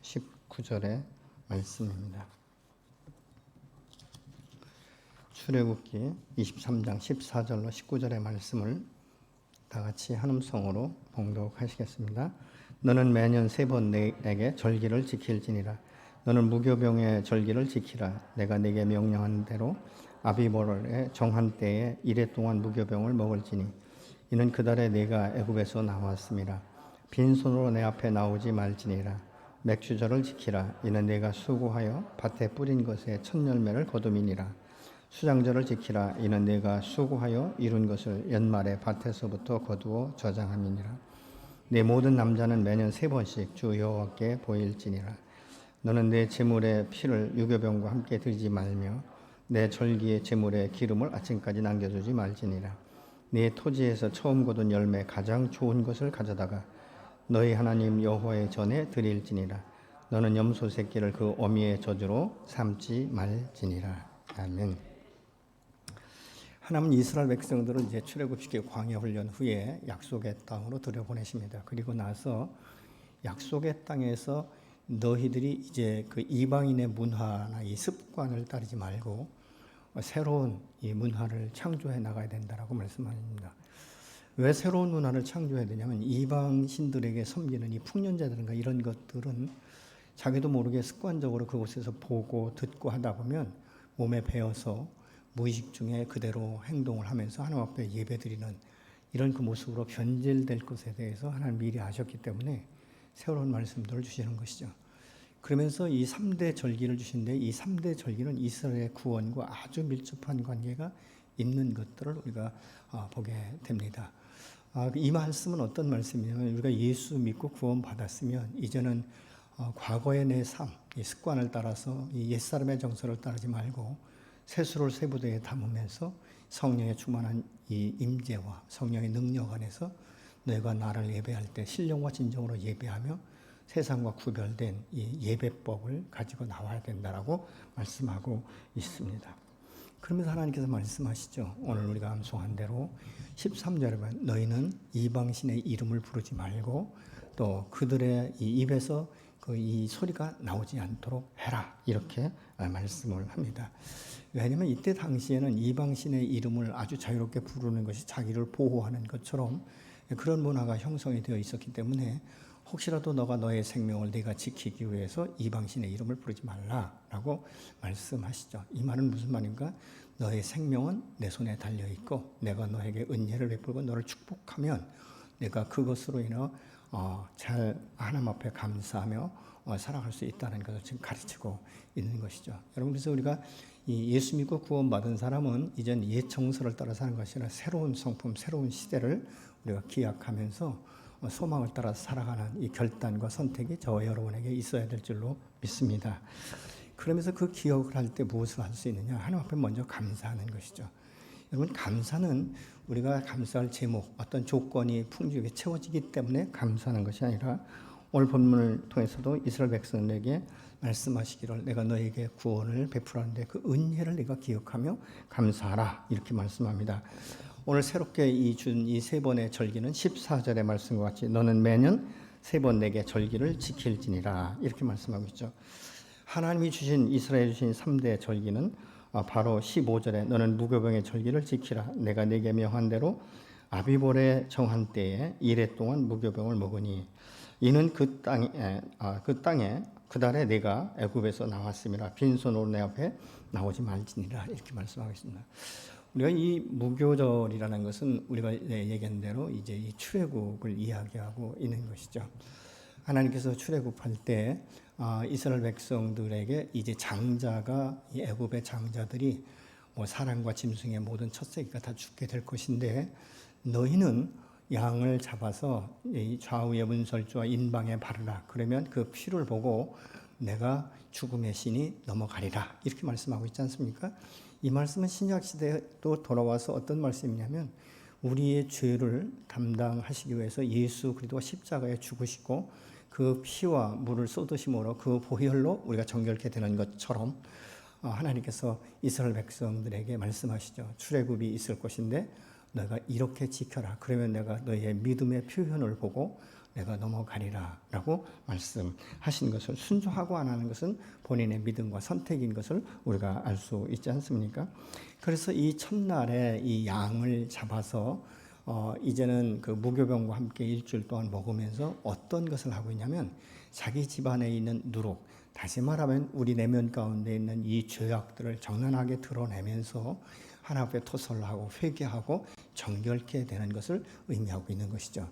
19절의 말씀입니다. 출애굽기 23장 14절로 19절의 말씀을 다 같이 한음성으로 봉독하시겠습니다. 너는 매년 3번 내게 절기를 지킬지니라. 너는 무교병의 절기를 지키라. 내가 네게 명령한 대로 아비보르의 정한 때에 이래 동안 무교병을 먹을지니 이는 그달에 네가 애굽에서 나왔음이라. 빈손으로 내 앞에 나오지 말지니라. 맥주절을 지키라. 이는 네가 수고하여 밭에 뿌린 것의 첫 열매를 거둠이니라. 수장절을 지키라. 이는 네가 수고하여 이룬 것을 연말에 밭에서부터 거두어 저장함이니라. 네 모든 남자는 매년 3번씩 주 여호와께 보일지니라. 너는 내 제물의 피를 유교병과 함께 들이지 말며 내 절기의 제물의 기름을 아침까지 남겨두지 말지니라. 네 토지에서 처음 거둔 열매 가장 좋은 것을 가져다가 너희 하나님 여호와의 전에 드릴지니라. 너는 염소 새끼를 그 어미의 저주로 삼지 말지니라. 아멘. 하나님은 이스라엘 백성들을 이제 출애굽시켜 광야 훈련 후에 약속의 땅으로 들여보내십니다. 그리고 나서 약속의 땅에서 너희들이 이제 그 이방인의 문화나 이 습관을 따르지 말고 새로운 이 문화를 창조해 나가야 된다라고 말씀합니다. 왜 새로운 문화를 창조해야 되냐면 이방 신들에게 섬기는 이 풍년제들인가 이런 것들은 자기도 모르게 습관적으로 그곳에서 보고 듣고 하다 보면 몸에 배어서 무의식 중에 그대로 행동을 하면서 하나님 앞에 예배드리는 이런 그 모습으로 변질될 것에 대해서 하나님 미리 아셨기 때문에 새로운 말씀들을 주시는 것이죠. 그러면서 이 3대 절기를 주신데 이 3대 절기는 이스라엘의 구원과 아주 밀접한 관계가 있는 것들을 우리가 보게 됩니다. 이 말씀은 어떤 말씀이냐면 우리가 예수 믿고 구원받았으면 이제는 과거의 내 삶, 이 습관을 따라서 이 옛사람의 정서를 따르지 말고 세수를 세부대에 담으면서 성령의 충만한 이 임재와 성령의 능력 안에서 너희가 나를 예배할 때 신령과 진정으로 예배하며 세상과 구별된 이 예배법을 가지고 나와야 된다라고 말씀하고 있습니다. 그러면서 하나님께서 말씀하시죠. 오늘 우리가 암송한 대로 13절에 보면 너희는 이방신의 이름을 부르지 말고 또 그들의 이 입에서 이 소리가 나오지 않도록 해라. 이렇게 말씀을 합니다. 왜냐하면 이때 당시에는 이방신의 이름을 아주 자유롭게 부르는 것이 자기를 보호하는 것처럼 그런 문화가 형성이 되어 있었기 때문에 혹시라도 너가 너의 생명을 네가 지키기 위해서 이방신의 이름을 부르지 말라라고 말씀하시죠. 이 말은 무슨 말인가? 너의 생명은 내 손에 달려있고 내가 너에게 은혜를 베풀고 너를 축복하면 내가 그것으로 인해 잘 하나님 앞에 감사하며 살아갈 수 있다는 것을 지금 가르치고 있는 것이죠. 여러분, 그래서 우리가 이 예수 믿고 구원받은 사람은 이젠 옛 정서를 따라 사는 것이 아니라 새로운 성품, 새로운 시대를 우리가 기약하면서 소망을 따라 살아가는 이 결단과 선택이 저와 여러분에게 있어야 될 줄로 믿습니다. 그러면서 그 기억을 할 때 무엇을 할 수 있느냐? 하나님 앞에 먼저 감사하는 것이죠. 여러분, 감사는 우리가 감사할 제목, 어떤 조건이 풍족하게 채워지기 때문에 감사하는 것이 아니라 오늘 본문을 통해서도 이스라엘 백성에게 말씀하시기를 내가 너에게 구원을 베풀었는데 그 은혜를 네가 기억하며 감사하라 이렇게 말씀합니다. 오늘 새롭게 준 이 3번의 절기는 14절의 말씀과 같이 너는 매년 3번 내게 절기를 지킬지니라 이렇게 말씀하고 있죠. 하나님이 주신 이스라엘 주신 3대 절기는 바로 15절에 너는 무교병의 절기를 지키라. 내가 네게 명한 대로 아비볼의 정한 때에 이래 동안 무교병을 먹으니 이는 그 땅에 그달에 내가 애굽에서 나왔음이라. 빈손으로 내 앞에 나오지 말지니라 이렇게 말씀하고 있습니다. 우리가 이 무교절이라는 것은 우리가 얘기한 대로 이제 이 출애굽을 이야기하고 있는 것이죠. 하나님께서 출애굽할 때 이스라엘 백성들에게 이제 장자가 이 애굽의 장자들이 사람과 짐승의 모든 첫 새끼가 다 죽게 될 것인데 너희는 양을 잡아서 이 좌우의 문설주와 인방에 바르라. 그러면 그 피를 보고 내가 죽음의 신이 넘어가리라. 이렇게 말씀하고 있지 않습니까? 이 말씀은 신약시대에도 돌아와서 어떤 말씀이냐면 우리의 죄를 담당하시기 위해서 예수 그리스도가 십자가에 죽으시고 그 피와 물을 쏟으심으로 그 보혈로 우리가 정결케 되는 것처럼 하나님께서 이스라엘 백성들에게 말씀하시죠. 출애굽이 있을 것인데 너가 이렇게 지켜라. 그러면 내가 너의 믿음의 표현을 보고 내가 넘어가리라 라고 말씀하신 것을 순종하고 안 하는 것은 본인의 믿음과 선택인 것을 우리가 알 수 있지 않습니까? 그래서 이 첫날에 이 양을 잡아서 이제는 그 무교병과 함께 일주일 동안 먹으면서 어떤 것을 하고 있냐면 자기 집안에 있는 누룩, 다시 말하면 우리 내면 가운데 있는 이 죄악들을 정연하게 드러내면서 하나님 앞에 토설을 하고 회개하고 정결케 되는 것을 의미하고 있는 것이죠.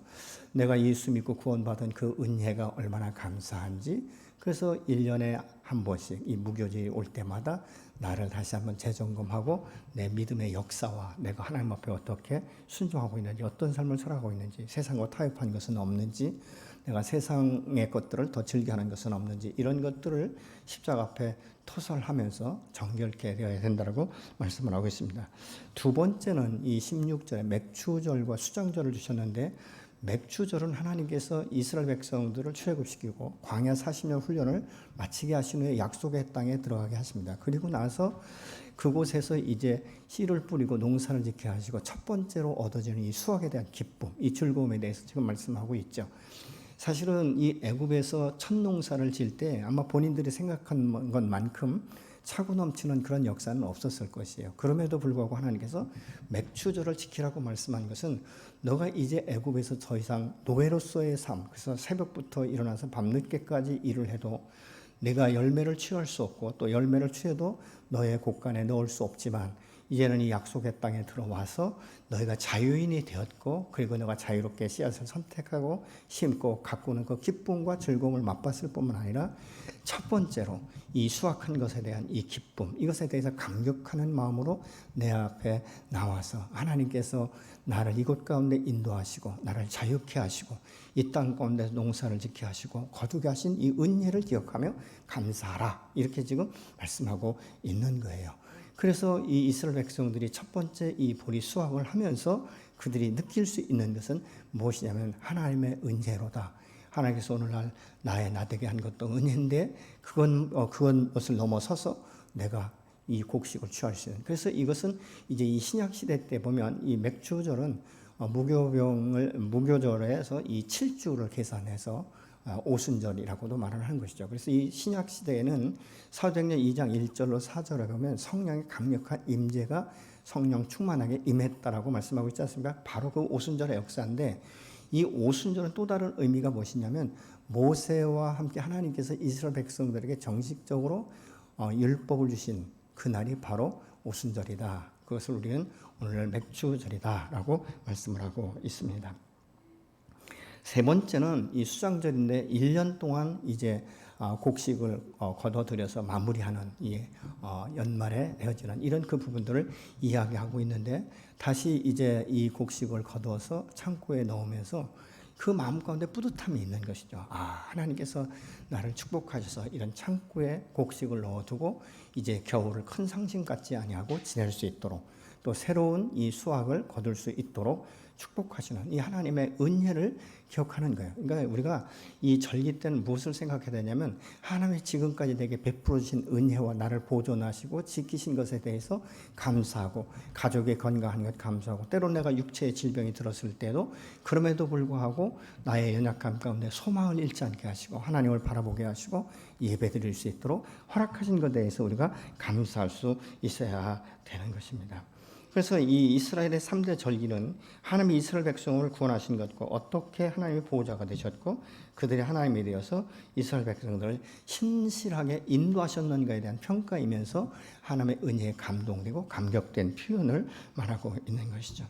내가 예수 믿고 구원받은 그 은혜가 얼마나 감사한지, 그래서 1년에 한 번씩 이 무교절이 올 때마다 나를 다시 한번 재점검하고 내 믿음의 역사와 내가 하나님 앞에 어떻게 순종하고 있는지, 어떤 삶을 살아가고 있는지, 세상과 타협한 것은 없는지, 내가 세상의 것들을 더 즐겨하는 것은 없는지, 이런 것들을 십자가 앞에 토설하면서 정결케 되어야 된다고 말씀을 하고 있습니다. 두 번째는 이 16절에 맥추절과 수장절을 주셨는데, 맥추절은 하나님께서 이스라엘 백성들을 출애굽시키고 광야 40년 훈련을 마치게 하신 후에 약속의 땅에 들어가게 하십니다. 그리고 나서 그곳에서 이제 씨를 뿌리고 농사를 짓게 하시고 첫 번째로 얻어지는 이 수확에 대한 기쁨, 이 즐거움에 대해서 지금 말씀하고 있죠. 사실은 이 애굽에서 첫 농사를 지을 때 아마 본인들이 생각한 것만큼 차고 넘치는 그런 역사는 없었을 것이에요. 그럼에도 불구하고 하나님께서 맥추절을 지키라고 말씀한 것은 너가 이제 애굽에서 더 이상 노예로서의 삶, 그래서 새벽부터 일어나서 밤늦게까지 일을 해도 내가 열매를 취할 수 없고 또 열매를 취해도 너의 곳간에 넣을 수 없지만 이제는 이 약속의 땅에 들어와서 너희가 자유인이 되었고, 그리고 너가 자유롭게 씨앗을 선택하고 심고 가꾸는 그 기쁨과 즐거움을 맛봤을 뿐만 아니라 첫 번째로 이 수확한 것에 대한 이 기쁨, 이것에 대해서 감격하는 마음으로 내 앞에 나와서 하나님께서 나를 이곳 가운데 인도하시고 나를 자유케 하시고 이 땅 가운데 농사를 짓게 하시고 거두게 하신 이 은혜를 기억하며 감사하라, 이렇게 지금 말씀하고 있는 거예요. 그래서 이 이스라엘 백성들이 첫 번째 이 보리 수확을 하면서 그들이 느낄 수 있는 것은 무엇이냐면 하나님의 은혜로다. 하나님께서 오늘날 나의 나되게 한 것도 은혜인데 그것을 넘어서서 내가 이 곡식을 취할 수 있는. 그래서 이것은 이제 이 신약 시대 때 보면 이 맥주절은 무교절에서 이 7주를 계산해서 오순절이라고도 말을 하는 것이죠. 그래서 이 신약 시대에는 사도행전 2장 1절로 4절에 보면 성령의 강력한 임재가 성령 충만하게 임했다라고 말씀하고 있지 않습니까? 바로 그 오순절의 역사인데, 이 오순절은 또 다른 의미가 무엇이냐면 모세와 함께 하나님께서 이스라엘 백성들에게 정식적으로 율법을 주신 그날이 바로 오순절이다. 그것을 우리는 오늘 맥주절이다라고 말씀을 하고 있습니다. 세 번째는 이 수장절인데 1년 동안 이제 곡식을 거둬들여서 마무리하는 이 연말에 되어지는 이런 그 부분들을 이야기하고 있는데, 다시 이제 이 곡식을 거두어서 창고에 넣으면서 그 마음 가운데 뿌듯함이 있는 것이죠. 하나님께서 나를 축복하셔서 이런 창고에 곡식을 넣어두고 이제 겨울을 큰 상심 같지 아니하고 지낼 수 있도록, 또 새로운 이 수확을 거둘 수 있도록 축복하시는 이 하나님의 은혜를 기억하는 거예요. 그러니까 우리가 이 절기 때는 무엇을 생각해야 되냐면 하나님이 지금까지 내게 베풀어 주신 은혜와 나를 보존하시고 지키신 것에 대해서 감사하고, 가족의 건강한 것 감사하고, 때론 내가 육체의 질병이 들었을 때도 그럼에도 불구하고 나의 연약함 가운데 소망을 잃지 않게 하시고 하나님을 바라보게 하시고 예배드릴 수 있도록 허락하신 것에 대해서 우리가 감사할 수 있어야 되는 것입니다. 그래서 이 이스라엘의 3대 절기는 하나님이 이스라엘 백성을 구원하신 것과 어떻게 하나님의 보호자가 되셨고 그들이 하나님이 되어서 이스라엘 백성들을 신실하게 인도하셨는가에 대한 평가이면서 하나님의 은혜에 감동되고 감격된 표현을 말하고 있는 것이죠.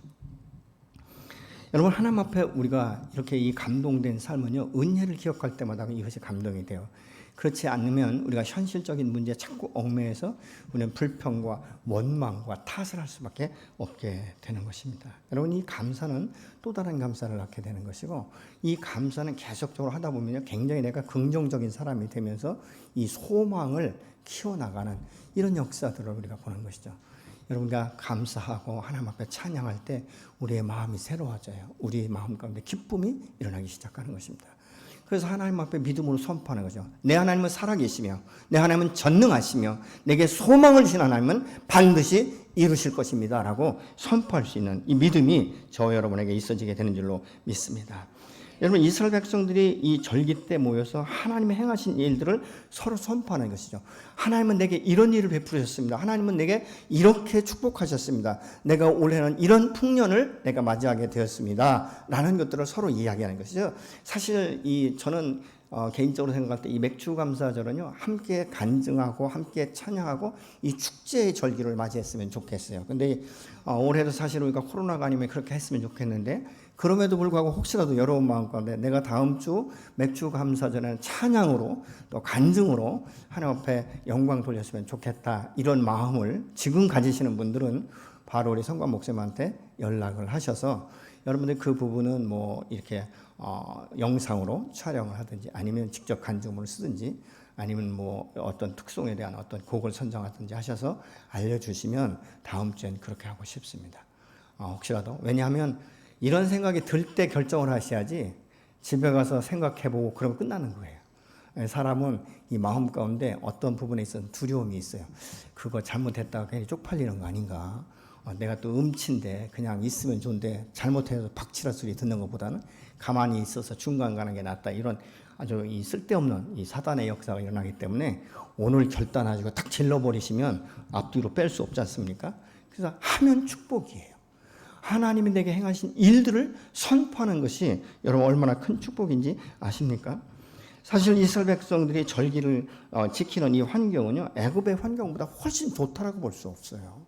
여러분, 하나님 앞에 우리가 이렇게 이 감동된 삶은요, 은혜를 기억할 때마다 이것이 감동이 돼요. 그렇지 않으면 우리가 현실적인 문제에 자꾸 얽매여서 우리는 불평과 원망과 탓을 할 수밖에 없게 되는 것입니다. 여러분, 이 감사는 또 다른 감사를 낳게 되는 것이고, 이 감사는 계속적으로 하다 보면 굉장히 내가 긍정적인 사람이 되면서 이 소망을 키워나가는 이런 역사들을 우리가 보는 것이죠. 여러분과 감사하고 하나님 앞에 찬양할 때 우리의 마음이 새로워져요. 우리의 마음 가운데 기쁨이 일어나기 시작하는 것입니다. 그래서 하나님 앞에 믿음으로 선포하는 거죠. 내 하나님은 살아계시며 내 하나님은 전능하시며 내게 소망을 주신 하나님은 반드시 이루실 것입니다 라고 선포할 수 있는 이 믿음이 저와 여러분에게 있어지게 되는 줄로 믿습니다. 여러분 이스라엘 백성들이 이 절기 때 모여서 하나님의 행하신 일들을 서로 선포하는 것이죠. 하나님은 내게 이런 일을 베푸셨습니다. 하나님은 내게 이렇게 축복하셨습니다. 내가 올해는 이런 풍년을 내가 맞이하게 되었습니다. 라는 것들을 서로 이야기하는 것이죠. 사실 저는 개인적으로 생각할 때 이 맥주감사절은요, 함께 간증하고 함께 찬양하고 이 축제의 절기를 맞이했으면 좋겠어요. 근데 올해도 사실 우리가 코로나가 아니면 그렇게 했으면 좋겠는데, 그럼에도 불구하고 혹시라도 여러분 마음 가운데 내가 다음 주 맥주감사절에는 찬양으로 또 간증으로 하나님 앞에 영광 돌렸으면 좋겠다, 이런 마음을 지금 가지시는 분들은 바로 우리 성관 목사님한테 연락을 하셔서 여러분들 그 부분은 뭐 이렇게 영상으로 촬영을 하든지 아니면 직접 간증문을 쓰든지 아니면 뭐 어떤 특송에 대한 어떤 곡을 선정하든지 하셔서 알려주시면 다음 주엔 그렇게 하고 싶습니다. 혹시라도, 왜냐하면 이런 생각이 들 때 결정을 하셔야지 집에 가서 생각해보고 그러면 끝나는 거예요. 사람은 이 마음 가운데 어떤 부분에 있어서 두려움이 있어요. 그거 잘못했다가 괜히 쪽팔리는 거 아닌가. 내가 또 음치인데 그냥 있으면 좋은데 잘못해서 박치라 소리 듣는 것보다는 가만히 있어서 중간 가는 게 낫다, 이런 아주 이 쓸데없는 이 사단의 역사가 일어나기 때문에 오늘 결단하시고 딱 질러버리시면 앞뒤로 뺄 수 없지 않습니까? 그래서 하면 축복이에요. 하나님이 내게 행하신 일들을 선포하는 것이 여러분 얼마나 큰 축복인지 아십니까? 사실 이스라엘 백성들이 절기를 지키는 이 환경은요, 애굽의 환경보다 훨씬 좋다라고 볼 수 없어요.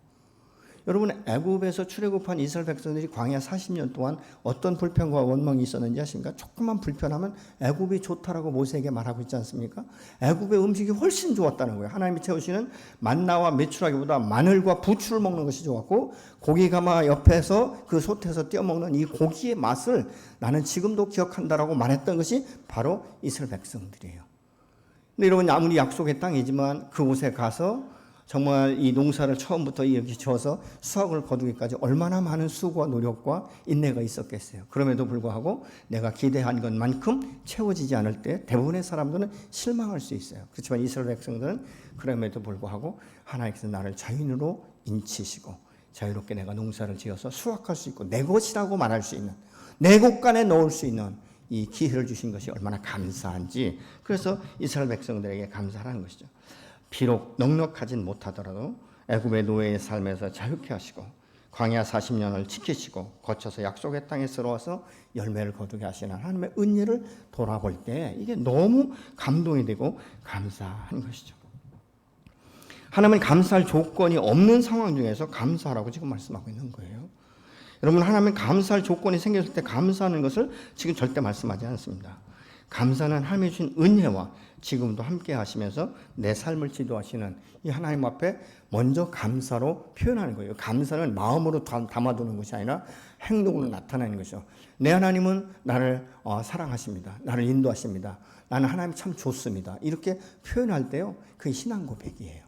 여러분, 애굽에서 출애굽한 이스라엘 백성들이 광야 40년 동안 어떤 불평과 원망이 있었는지 아십니까? 조금만 불편하면 애굽이 좋다라고 모세에게 말하고 있지 않습니까? 애굽의 음식이 훨씬 좋았다는 거예요. 하나님이 채우시는 만나와 메추라기보다 마늘과 부추를 먹는 것이 좋았고, 고기가마 옆에서 그 솥에서 떼어먹는 이 고기의 맛을 나는 지금도 기억한다라고 말했던 것이 바로 이스라엘 백성들이에요. 근데 여러분, 아무리 약속의 땅이지만 그곳에 가서 정말 이 농사를 처음부터 이렇게 지어서 수확을 거두기까지 얼마나 많은 수고와 노력과 인내가 있었겠어요. 그럼에도 불구하고 내가 기대한 것만큼 채워지지 않을 때 대부분의 사람들은 실망할 수 있어요. 그렇지만 이스라엘 백성들은 그럼에도 불구하고 하나님께서 나를 자연으로 인치시고 자유롭게 내가 농사를 지어서 수확할 수 있고 내 것이라고 말할 수 있는, 내 곳간에 넣을 수 있는 이 기회를 주신 것이 얼마나 감사한지, 그래서 이스라엘 백성들에게 감사하는 것이죠. 비록 넉넉하진 못하더라도 애굽의 노예의 삶에서 자유케 하시고 광야 40년을 지키시고 거쳐서 약속의 땅에 들어와서 열매를 거두게 하시는 하나님의 은혜를 돌아볼 때 이게 너무 감동이 되고 감사한 것이죠. 하나님은 감사할 조건이 없는 상황 중에서 감사하라고 지금 말씀하고 있는 거예요. 여러분, 하나님은 감사할 조건이 생겼을 때 감사하는 것을 지금 절대 말씀하지 않습니다. 감사는 하나님이 주신 은혜와 지금도 함께 하시면서 내 삶을 지도하시는 이 하나님 앞에 먼저 감사로 표현하는 거예요. 감사는 마음으로 담아두는 것이 아니라 행동으로 나타나는 것이죠. 내 하나님은 나를 사랑하십니다. 나를 인도하십니다. 나는 하나님 참 좋습니다. 이렇게 표현할 때요, 그게 신앙 고백이에요.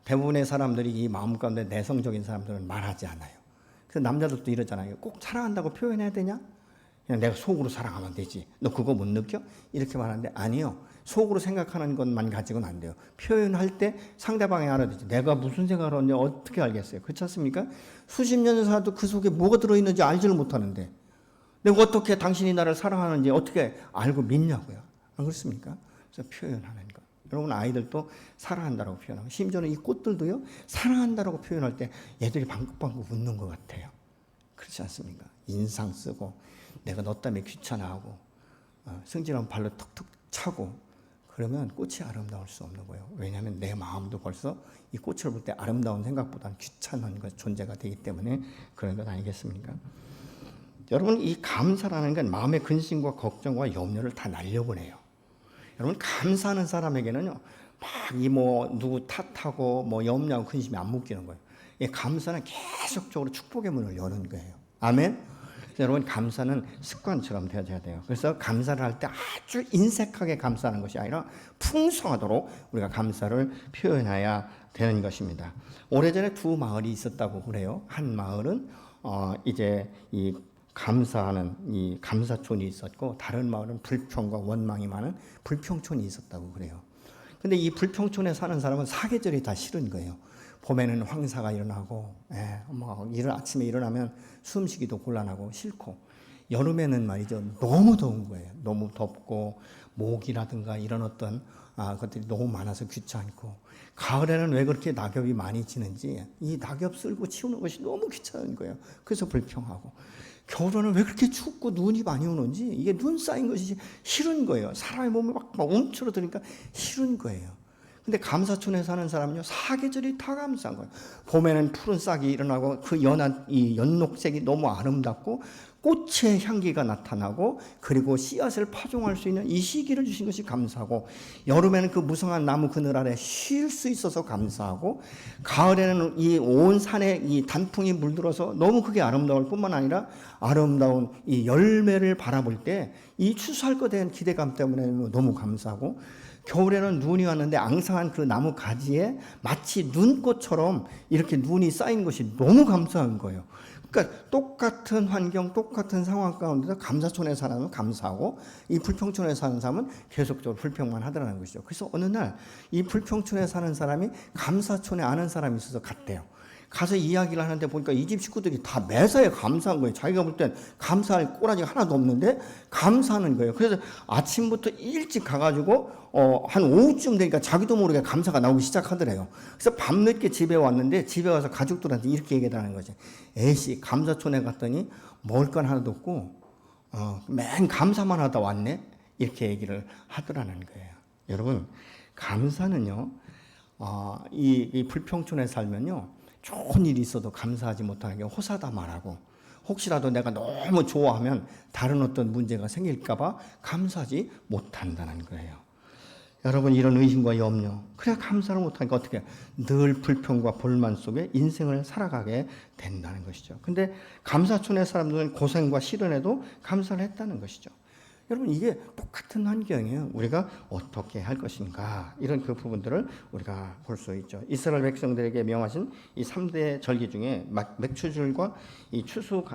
대부분의 사람들이 이 마음 가운데 내성적인 사람들은 말하지 않아요. 그래서 남자들도 이러잖아요. 꼭 사랑한다고 표현해야 되냐? 그냥 내가 속으로 사랑하면 되지. 너 그거 못 느껴? 이렇게 말하는데 아니요. 속으로 생각하는 것만 가지고는 안 돼요. 표현할 때 상대방이 알아듣지. 내가 무슨 생각을 하는지 어떻게 알겠어요? 그렇지 않습니까? 수십 년 살아도 그 속에 뭐가 들어있는지 알지를 못하는데 내가 어떻게 당신이 나를 사랑하는지 어떻게 알고 믿냐고요. 안 그렇습니까? 그래서 표현하는 것. 여러분, 아이들도 사랑한다라고 표현하고, 심지어는 이 꽃들도요, 사랑한다라고 표현할 때 얘들이 방긋방긋 웃는 것 같아요. 그렇지 않습니까? 인상 쓰고 내가 너 때문에 귀찮아하고 승질하면 발로 툭툭 차고 그러면 꽃이 아름다울 수 없는 거예요. 왜냐하면 내 마음도 벌써 이 꽃을 볼 때 아름다운 생각보다는 귀찮은 것 존재가 되기 때문에 그런 것 아니겠습니까? 여러분, 이 감사라는 건 마음의 근심과 걱정과 염려를 다 날려보내요. 여러분, 감사하는 사람에게는요, 막 누구 탓하고 염려하고 근심이 안 묶이는 거예요. 이 감사는 계속적으로 축복의 문을 여는 거예요. 아멘. 여러분, 감사는 습관처럼 되어져야 돼요. 그래서 감사를 할 때 아주 인색하게 감사하는 것이 아니라 풍성하도록 우리가 감사를 표현해야 되는 것입니다. 오래전에 두 마을이 있었다고 그래요. 한 마을은 이제 이 감사하는 이 감사촌이 있었고, 다른 마을은 불평과 원망이 많은 불평촌이 있었다고 그래요. 근데 이 불평촌에 사는 사람은 사계절이 다 싫은 거예요. 봄에는 황사가 일어나고, 아침에 일어나면 숨쉬기도 곤란하고 싫고, 여름에는 말이죠. 너무 더운 거예요. 너무 덥고 모기라든가 이런 어떤 것들이 너무 많아서 귀찮고, 가을에는 왜 그렇게 낙엽이 많이 지는지 이 낙엽 쓸고 치우는 것이 너무 귀찮은 거예요. 그래서 불평하고, 겨울에는 왜 그렇게 춥고 눈이 많이 오는지 이게 눈 쌓인 것이 싫은 거예요. 사람의 몸이 막 움츠러드니까 싫은 거예요. 근데 감사촌에 사는 사람은요, 사계절이 다 감사한 거예요. 봄에는 푸른 싹이 일어나고 그 연한 이 연녹색이 너무 아름답고 꽃의 향기가 나타나고, 그리고 씨앗을 파종할 수 있는 이 시기를 주신 것이 감사하고, 여름에는 그 무성한 나무 그늘 아래 쉴 수 있어서 감사하고, 가을에는 이 온 산에 이 단풍이 물들어서 너무 그게 아름다울 뿐만 아니라 아름다운 이 열매를 바라볼 때 이 추수할 것에 대한 기대감 때문에 너무 감사하고, 겨울에는 눈이 왔는데 앙상한 그 나무 가지에 마치 눈꽃처럼 이렇게 눈이 쌓인 것이 너무 감사한 거예요. 그러니까 똑같은 환경, 똑같은 상황 가운데서 감사촌에 사는 사람은 감사하고, 이 불평촌에 사는 사람은 계속적으로 불평만 하더라는 것이죠. 그래서 어느 날 이 불평촌에 사는 사람이 감사촌에 아는 사람이 있어서 갔대요. 가서 이야기를 하는데 보니까 이 집 식구들이 다 매사에 감사한 거예요. 자기가 볼 땐 감사할 꼬라지가 하나도 없는데 감사하는 거예요. 그래서 아침부터 일찍 가가지고 한 오후쯤 되니까 자기도 모르게 감사가 나오기 시작하더래요. 그래서 밤늦게 집에 왔는데, 집에 와서 가족들한테 이렇게 얘기하는 거죠. 에이씨, 감사촌에 갔더니 먹을 건 하나도 없고 맨 감사만 하다 왔네, 이렇게 얘기를 하더라는 거예요. 여러분, 감사는요, 이 불평촌에 살면요, 좋은 일이 있어도 감사하지 못하는 게 호사다 말하고, 혹시라도 내가 너무 좋아하면 다른 어떤 문제가 생길까 봐 감사하지 못한다는 거예요. 여러분, 이런 의심과 염려, 그래 감사를 못하니까 어떻게 해요? 늘 불평과 불만 속에 인생을 살아가게 된다는 것이죠. 근데 감사촌의 사람들은 고생과 시련에도 감사를 했다는 것이죠. 여러분, 이게 똑같은 환경이에요. 우리가 어떻게 할 것인가, 이런 그 부분들을 우리가 볼 수 있죠. 이스라엘 백성들에게 명하신 이 3대 절기 중에 맥추절과 이 추수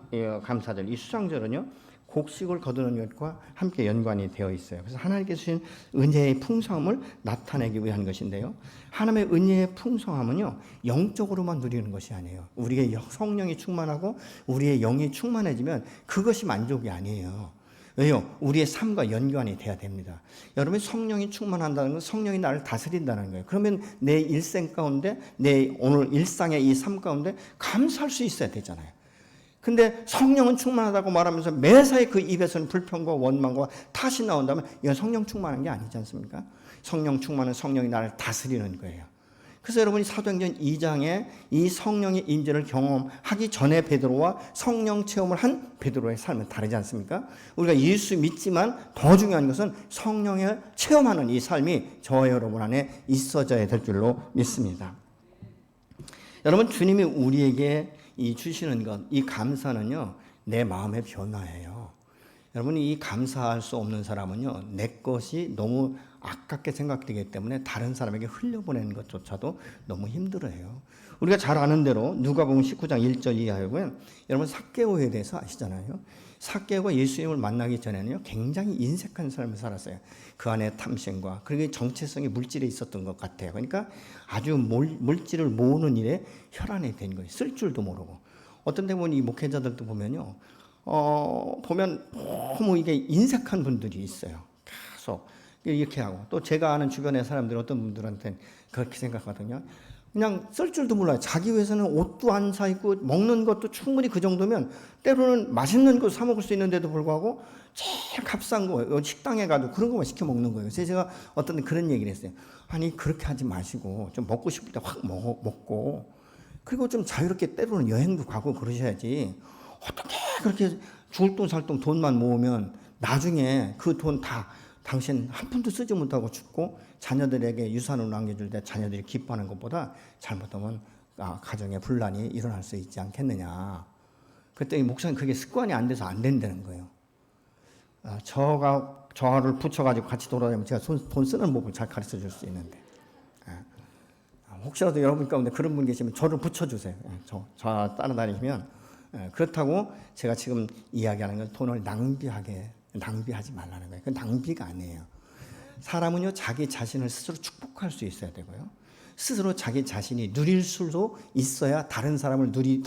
감사절, 이 수장절은요, 곡식을 거두는 것과 함께 연관이 되어 있어요. 그래서 하나님께서 주신 은혜의 풍성함을 나타내기 위한 것인데요, 하나님의 은혜의 풍성함은요, 영적으로만 누리는 것이 아니에요. 우리의 성령이 충만하고 우리의 영이 충만해지면 그것이 만족이 아니에요. 왜요? 우리의 삶과 연관이 돼야 됩니다. 여러분, 성령이 충만한다는 건 성령이 나를 다스린다는 거예요. 그러면 내 일생 가운데, 내 오늘 일상의 이 삶 가운데 감사할 수 있어야 되잖아요. 근데 성령은 충만하다고 말하면서 매사에 그 입에서는 불평과 원망과 탓이 나온다면 이건 성령 충만한 게 아니지 않습니까? 성령 충만은 성령이 나를 다스리는 거예요. 그래서 여러분이 사도행전 2장에 이 성령의 임재를 경험하기 전에 베드로와 성령 체험을 한 베드로의 삶은 다르지 않습니까? 우리가 예수 믿지만 더 중요한 것은 성령을 체험하는 이 삶이 저와 여러분 안에 있어져야 될 줄로 믿습니다. 여러분, 주님이 우리에게 이 주시는 것, 이 감사는요, 내 마음의 변화예요. 여러분, 이 감사할 수 없는 사람은요, 내 것이 너무 아깝게 생각되기 때문에 다른 사람에게 흘려보내는 것조차도 너무 힘들어요. 우리가 잘 아는 대로 누가복음 19장 1절 이하에 보면, 여러분 삭개오에 대해서 아시잖아요. 삭개오가 예수님을 만나기 전에는요, 굉장히 인색한 삶을 살았어요. 그 안에 탐심과 그리고 정체성이 물질에 있었던 것 같아요. 그러니까 아주 물질을 모으는 일에 혈안이 된 거예요. 쓸 줄도 모르고. 어떤 데 보면 이 목회자들도 보면요, 보면 너무 이게 인색한 분들이 있어요. 계속 이렇게 하고, 또 제가 아는 주변의 사람들 어떤 분들한테는 그렇게 생각하거든요. 그냥 쓸 줄도 몰라요. 자기 위해서는 옷도 안 사 입고 먹는 것도 충분히 그 정도면 때로는 맛있는 거 사 먹을 수 있는데도 불구하고 제일 값싼 거 식당에 가도 그런 거만 시켜 먹는 거예요. 그래서 제가 어떤 그런 얘기를 했어요. 아니, 그렇게 하지 마시고 좀 먹고 싶을 때 확 먹고, 그리고 좀 자유롭게 때로는 여행도 가고 그러셔야지. 어떻게 그렇게 죽을 돈 살 돈 돈만 모으면 나중에 그 돈 다 당신 한 푼도 쓰지 못하고 죽고 자녀들에게 유산을 남겨줄 때 자녀들이 기뻐하는 것보다 잘못하면 가정에 분란이 일어날 수 있지 않겠느냐. 그랬더니 목사님, 그게 습관이 안 돼서 안 된다는 거예요. 저를 붙여가지고 같이 돌아다니면 제가 돈 쓰는 법을 잘 가르쳐 줄 수 있는데, 혹시라도 여러분 가운데 그런 분 계시면 저를 붙여주세요. 저 따라다니시면. 그렇다고 제가 지금 이야기하는 건 돈을 낭비하지 말라는 거예요. 그 낭비가 아니에요. 사람은요, 자기 자신을 스스로 축복할 수 있어야 되고요, 스스로 자기 자신이 누릴 수도 있어야 다른 사람들이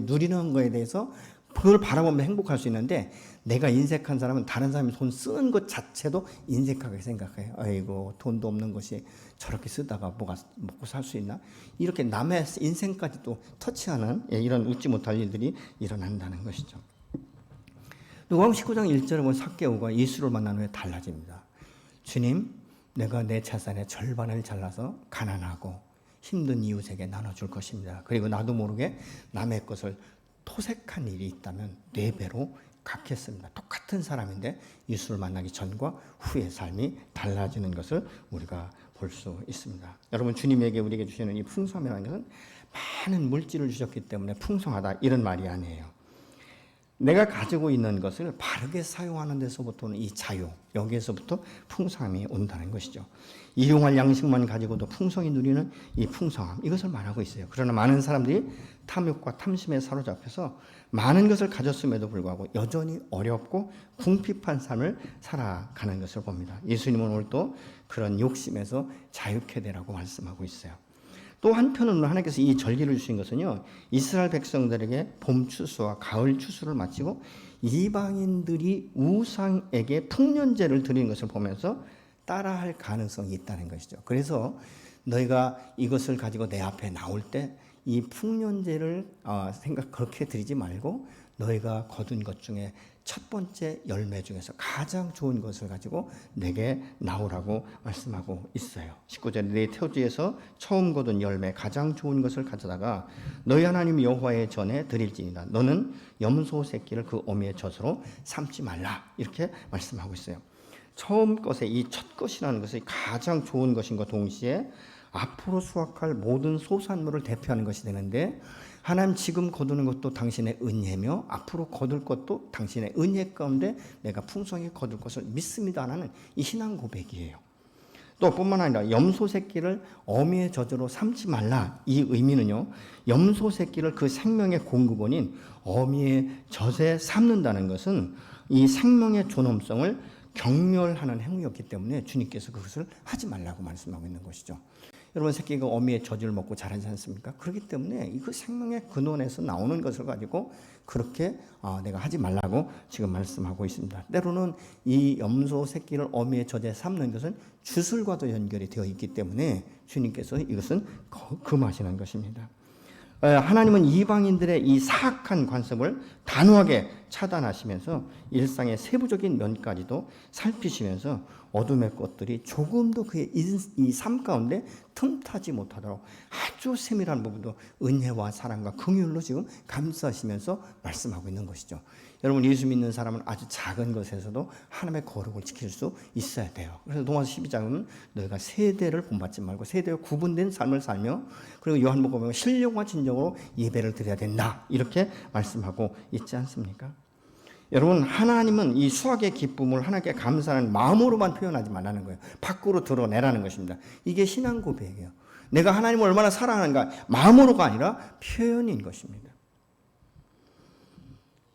누리는 거에 대해서 그걸 바라보면 행복할 수 있는데 내가 인색한 사람은 다른 사람이 돈 쓰는 것 자체도 인색하게 생각해요. 아이고 돈도 없는 것이 저렇게 쓰다가 뭐가 먹고 살 수 있나? 이렇게 남의 인생까지 또 터치하는 이런 웃지 못할 일들이 일어난다는 것이죠. 누가복음 19장 1절에 보면 삭개오가 예수를 만난 후에 달라집니다. 주님, 내가 내 재산의 절반을 잘라서 가난하고 힘든 이웃에게 나눠줄 것입니다. 그리고 나도 모르게 남의 것을 토색한 일이 있다면 4배로 갚겠습니다. 똑같은 사람인데 예수를 만나기 전과 후의 삶이 달라지는 것을 우리가 볼 수 있습니다. 여러분, 주님에게 우리에게 주시는 이 풍성함이라는 것은 많은 물질을 주셨기 때문에 풍성하다 이런 말이 아니에요. 내가 가지고 있는 것을 바르게 사용하는 데서부터는 이 자유, 여기에서부터 풍성함이 온다는 것이죠. 일용할 양식만 가지고도 풍성히 누리는 이 풍성함, 이것을 말하고 있어요. 그러나 많은 사람들이 탐욕과 탐심에 사로잡혀서 많은 것을 가졌음에도 불구하고 여전히 어렵고 궁핍한 삶을 살아가는 것을 봅니다. 예수님은 오늘 또 그런 욕심에서 자유케 되라고 말씀하고 있어요. 또 한편으로는 하나님께서 이 절기를 주신 것은요, 이스라엘 백성들에게 봄 추수와 가을 추수를 마치고 이방인들이 우상에게 풍년제를 드리는 것을 보면서 따라할 가능성이 있다는 것이죠. 그래서 너희가 이것을 가지고 내 앞에 나올 때 이 풍년제를 그렇게 드리지 말고 너희가 거둔 것 중에 첫 번째 열매 중에서 가장 좋은 것을 가지고 내게 나오라고 말씀하고 있어요. 19절에 내 토지에서 처음 거둔 열매 가장 좋은 것을 가져다가 너희 하나님 여호와의 전에 드릴지니라. 너는 염소 새끼를 그 어미의 젖으로 삼지 말라. 이렇게 말씀하고 있어요. 처음 것에 이 첫 것이라는 것이 가장 좋은 것인과 동시에 앞으로 수확할 모든 소산물을 대표하는 것이 되는데, 하나님 지금 거두는 것도 당신의 은혜며 앞으로 거둘 것도 당신의 은혜 가운데 내가 풍성히 거둘 것을 믿습니다라는 이 신앙 고백이에요. 또 뿐만 아니라 염소 새끼를 어미의 젖으로 삼지 말라, 이 의미는요, 염소 새끼를 그 생명의 공급원인 어미의 젖에 삼는다는 것은 이 생명의 존엄성을 경멸하는 행위였기 때문에 주님께서 그것을 하지 말라고 말씀하고 있는 것이죠. 여러분, 새끼가 어미의 젖을 먹고 자라지 않습니까? 그렇기 때문에 그 생명의 근원에서 나오는 것을 가지고 그렇게 내가 하지 말라고 지금 말씀하고 있습니다. 때로는 이 염소 새끼를 어미의 젖에 삼는 것은 주술과도 연결이 되어 있기 때문에 주님께서 이것은 금하시는 것입니다. 하나님은 이방인들의 이 사악한 관습을 단호하게 차단하시면서 일상의 세부적인 면까지도 살피시면서 어둠의 것들이 조금도 그의 이 삶 가운데 틈타지 못하도록 아주 세밀한 부분도 은혜와 사랑과 긍휼로 지금 감싸시면서 말씀하고 있는 것이죠. 여러분, 예수 믿는 사람은 아주 작은 것에서도 하나님의 거룩을 지킬 수 있어야 돼요. 그래서 로마서 12장은 너희가 세대를 본받지 말고 세대와 구분된 삶을 살며, 그리고 요한복음에 신령과 진정으로 예배를 드려야 된다, 이렇게 말씀하고 있지 않습니까? 여러분, 하나님은 이 수확의 기쁨을 하나님께 감사하는 마음으로만 표현하지 말라는 거예요. 밖으로 드러내라는 것입니다. 이게 신앙 고백이에요. 내가 하나님을 얼마나 사랑하는가, 마음으로가 아니라 표현인 것입니다.